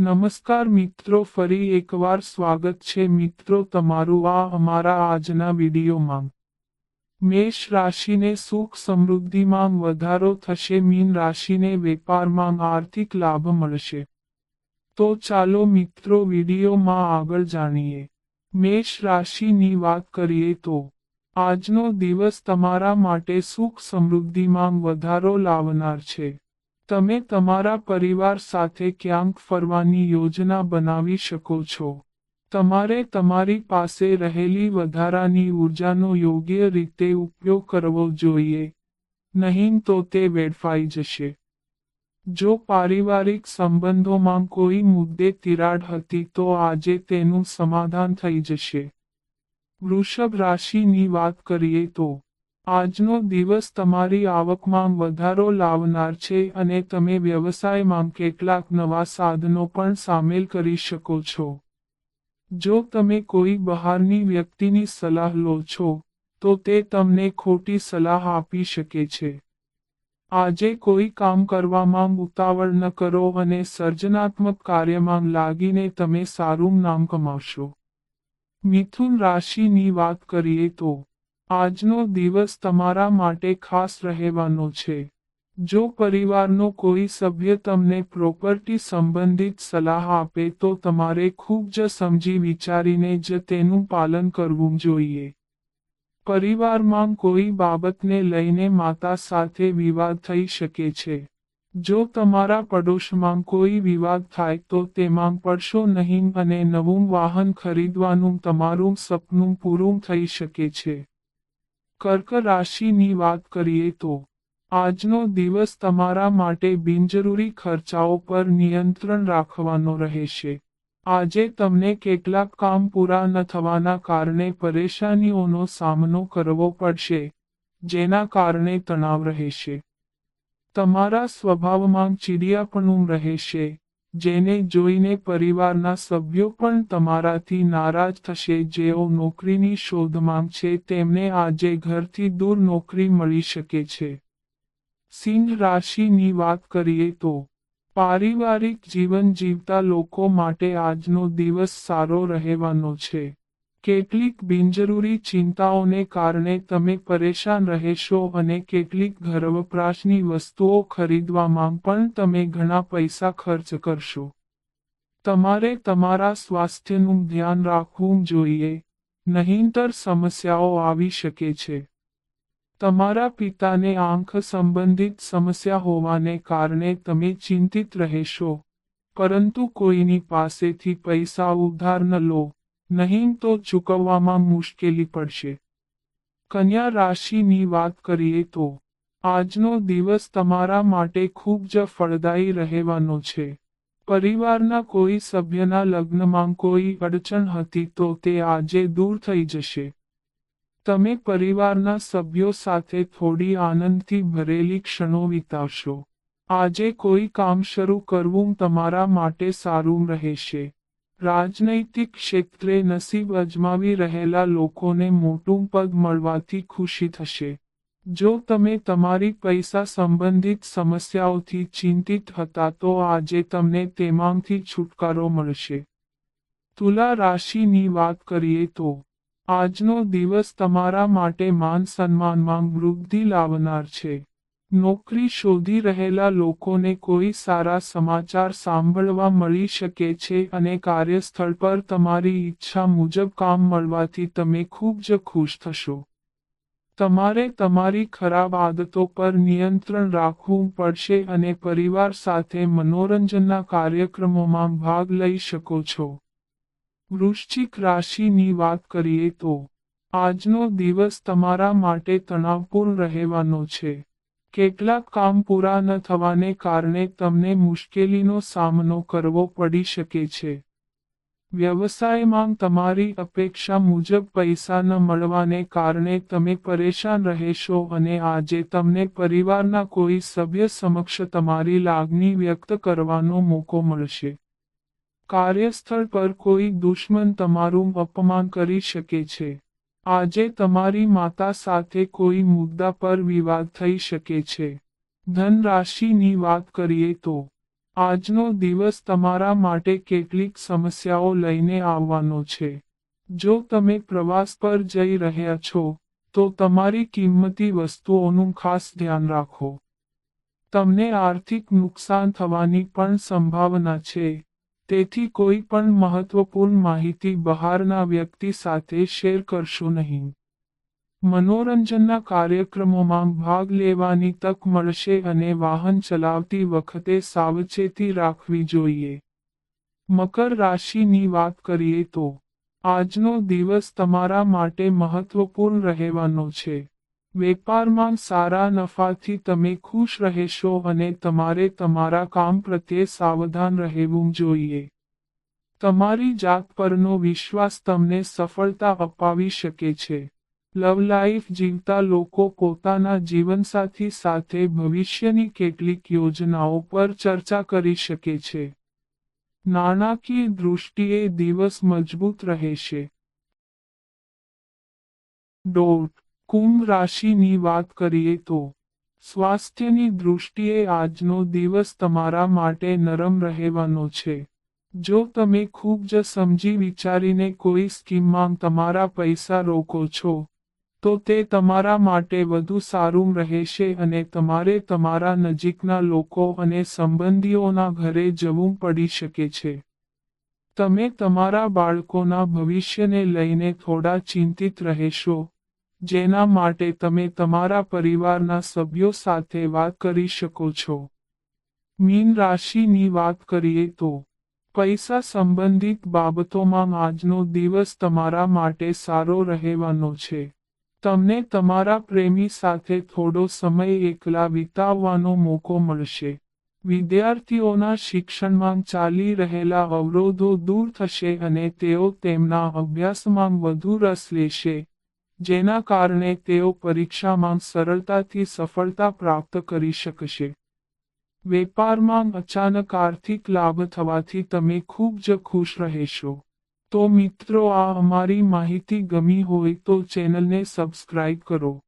નમસ્કાર મિત્રો, ફરી એકવાર સ્વાગત છે મિત્રો તમારું આ અમારા આજના વિડીયોમાં। મેષ રાશિને સુખ સમૃદ્ધિમાં વધારો થશે। મીન રાશિને વેપારમાં આર્થિક લાભ મળશે। તો ચાલો મિત્રો વિડીયોમાં આગળ જાણીએ। મેષ રાશિની વાત કરીએ તો આજનો દિવસ તમારા માટે સુખ સમૃદ્ધિમાં વધારો લાવનાર છે। તમે તમારા પરિવાર સાથે ક્યાંક ફરવાની યોજના બનાવી શકો છો। તમારે તમારી પાસે રહેલી વધારાની ઊર્જાનો યોગ્ય રીતે ઉપયોગ કરવો જોઈએ, નહીં તો તે વેડફાઈ જશે। જો પારિવારિક સંબંધોમાં કોઈ મુદ્દે તિરાડ હતી તો આજે તેનું સમાધાન થઈ જશે। વૃષભ રાશિની વાત કરીએ તો આજનો દિવસ તમારી આવકમાં વધારો લાવનાર છે અને તમે વ્યવસાયમાં કેટલાક નવા સાધનો પણ સામેલ કરી શકો છો। જો તમે કોઈ બહારની વ્યક્તિની સલાહ લો છો, તો તે તમને ખોટી સલાહ આપી શકે છે। આજે કોઈ કામ કરવામાં ઉતાવળ ન કરો અને સર્જનાત્મક કાર્યમાં લાગીને તમે સારું નામ કમાવશો। મિથુન રાશિની વાત કરીએ તો આજનો દિવસ તમારા માટે ખાસ રહેવાનો છે। જો પરિવારનો કોઈ સભ્ય તમને પ્રોપર્ટી સંબંધિત સલાહ આપે તો તમારે ખૂબ જ સમજી વિચારીને જ તેનું પાલન કરવું જોઈએ। પરિવારમાં કોઈ બાબતને લઈને માતા સાથે વિવાદ થઈ શકે છે। જો તમારા પડોશમાં કોઈ વિવાદ થાય તો તેમાં પડશો નહીં અને નવું વાહન ખરીદવાનું તમારું સપનું પૂરું થઈ શકે છે। કર્ક રાશિની વાત કરીએ તો આજનો દિવસ તમારા માટે બિનજરૂરી ખર્ચાઓ પર નિયંત્રણ રાખવાનો રહેશે। આજે તમને કેટલાક કામ પૂરા ન થવાના કારણે પરેશાનીઓનો સામનો કરવો પડશે, જેના કારણે તણાવ રહેશે। તમારા સ્વભાવમાં ચીડિયાપણું રહેશે, જેને જોઈને પરિવારના સભ્યો પણ તમારાથી નારાજ થશે। જેઓ નોકરીની શોધમાં છે તેમને આજે ઘરથી દૂર નોકરી મળી શકે છે। સિંહ રાશિની વાત કરીએ તો પારિવારિક જીવન જીવતા લોકો માટે આજનો દિવસ સારો રહેવાનો છે। કેટલીક બિનજરૂરી ચિંતાઓને કારણે તમે પરેશાન રહેશો અને કેટલીક ઘરવપરાશની વસ્તુઓ ખરીદવામાં પણ તમે ઘણા પૈસા ખર્ચ કરશો। તમારે તમારા સ્વાસ્થ્યનું ધ્યાન રાખવું જોઈએ, નહીંતર સમસ્યાઓ આવી શકે છે। તમારા પિતાને આંખ સંબંધિત સમસ્યા હોવાને કારણે તમે ચિંતિત રહેશો, પરંતુ કોઈની પાસેથી પૈસા ઉધાર ન લો, નહીં તો ચૂકવવામાં મુશ્કેલી પડશે। કન્યા રાશિની વાત કરીએ તો આજનો દિવસ તમારા માટે ખૂબ જ ફળદાયી રહેવાનો છે। પરિવારના કોઈ સભ્યના લગ્નમાં કોઈ અડચણ હતી તો તે આજે દૂર થઈ જશે। તમે પરિવારના સભ્યો સાથે થોડી આનંદથી ભરેલી ક્ષણો વિતાવશો। આજે કોઈ કામ શરૂ કરવું તમારા માટે સારું રહેશે। રાજનૈતિક ક્ષેત્રે નસીબ અજમાવી રહેલા લોકોને મોટું પદ મળવાથી ખુશી થશે। જો તમે તમારી પૈસા સંબંધિત સમસ્યાઓથી ચિંતિત હતા તો આજે તમને તેમાંથી છુટકારો મળશે। તુલા રાશિની વાત કરીએ તો આજનો દિવસ તમારા માટે માન સન્માનમાં વૃદ્ધિ લાવનાર છે। નોકરી શોધી રહેલા લોકોને કોઈ સારા સમાચાર સાંભળવા મળી શકે છે અને કાર્યસ્થળ પર તમારી ઈચ્છા મુજબ કામ મળવાથી તમે ખૂબ જ ખુશ થશો। તમારે તમારી ખરાબ આદતો પર નિયંત્રણ રાખવું પડશે અને પરિવાર સાથે મનોરંજનના કાર્યક્રમોમાં ભાગ લઈ શકો છો। વૃશ્ચિક રાશિની વાત કરીએ તો આજનો દિવસ તમારા માટે તણાવપૂર્ણ રહેવાનો છે। કેટલાક કામ પૂરા ન થવાને કારણે તમને મુશ્કેલીનો સામનો કરવો પડી શકે છે। વ્યવસાયમાં તમારી અપેક્ષા મુજબ પૈસા ન મળવાને કારણે તમે પરેશાન રહેશો અને આજે તમને પરિવારના કોઈ સભ્ય સમક્ષ તમારી લાગણી વ્યક્ત કરવાનો મોકો મળશે। કાર્યસ્થળ પર કોઈ દુશ્મન તમારું અપમાન કરી શકે છે। આજે તમારી માતા સાથે કોઈ મુદ્દા પર વિવાદ થઈ શકે છે। ધન રાશિની વાત કરીએ તો આજનો દિવસ તમારા માટે કેટલીક સમસ્યાઓ લઈને આવવાનો છે. જો તમે પ્રવાસ પર જઈ રહ્યા છો, તો તમારી કિંમતી વસ્તુઓનું ખાસ ધ્યાન રાખો. તમને આર્થિક નુકસાન થવાની પણ સંભાવના છે, તેથી કોઈ પણ મહત્વપૂર્ણ માહિતી બહારના વ્યક્તિ સાથે શેર કરશો નહીં. મનોરંજનના કાર્યક્રમોમાં ભાગ લેવાની તક મળશે અને વાહન ચલાવતી વખતે સાવચેતી રાખવી જોઈએ. મકર રાશિની વાત કરીએ તો આજનો દિવસ તમારા માટે મહત્વપૂર્ણ રહેવાનો છે. વેપારમાં સારા નફાથી તમે ખુશ રહેશો અને તમારે તમારા કામ પ્રત્યે સાવધાન રહેવું જોઈએ. તમારી જાત પરનો વિશ્વાસ તમને સફળતા અપાવી શકે છે. લવ લાઈફ જીવતા લોકો પોતાના જીવનસાથી સાથે ભવિષ્યની કેટલીક યોજનાઓ પર ચર્ચા કરી શકે છે. નાણાકીય દૃષ્ટિએ દિવસ મજબૂત રહેશે. કુંભ રાશિની વાત કરીએ તો સ્વાસ્થ્યની દૃષ્ટિએ આજનો દિવસ તમારા માટે નરમ રહેવાનો છે. જો તમે ખૂબ જ સમજી વિચારીને કોઈ સ્કીમમાં તમારા પૈસા રોકો છો, તો તે તમારા માટે વધુ સારું રહેશે અને તમારે તમારા નજીકના લોકો અને સંબંધીઓના ઘરે જવું પડી શકે છે. તમે તમારા બાળકોના ભવિષ્યને લઈને થોડા ચિંતિત રહેશો, જેના માટે તમે તમારા પરિવારના સભ્યો સાથે વાત કરી શકો છો. મીન રાશિની વાત કરીએ તો પૈસા સંબંધિત બાબતોમાં આજનો દિવસ તમારા માટે સારો રહેવાનો છે. તમને તમારા પ્રેમી સાથે થોડો સમય એકલા વિતાવવાનો મોકો મળશે. વિદ્યાર્થીઓના શિક્ષણમાં ચાલી રહેલા અવરોધો દૂર થશે અને તેઓ તેમના અભ્યાસમાં વધુ રસ લેશે, જેના કારણે તેઓ પરીક્ષામાં સરળતાથી સફળતા પ્રાપ્ત કરી શકશે. વેપારમાં અચાનક આર્થિક લાભ થવાથી તમે ખૂબ જ ખુશ રહેશો. તો મિત્રો, આ અમારી માહિતી ગમી હોય તો ચેનલને સબસ્ક્રાઇબ કરો.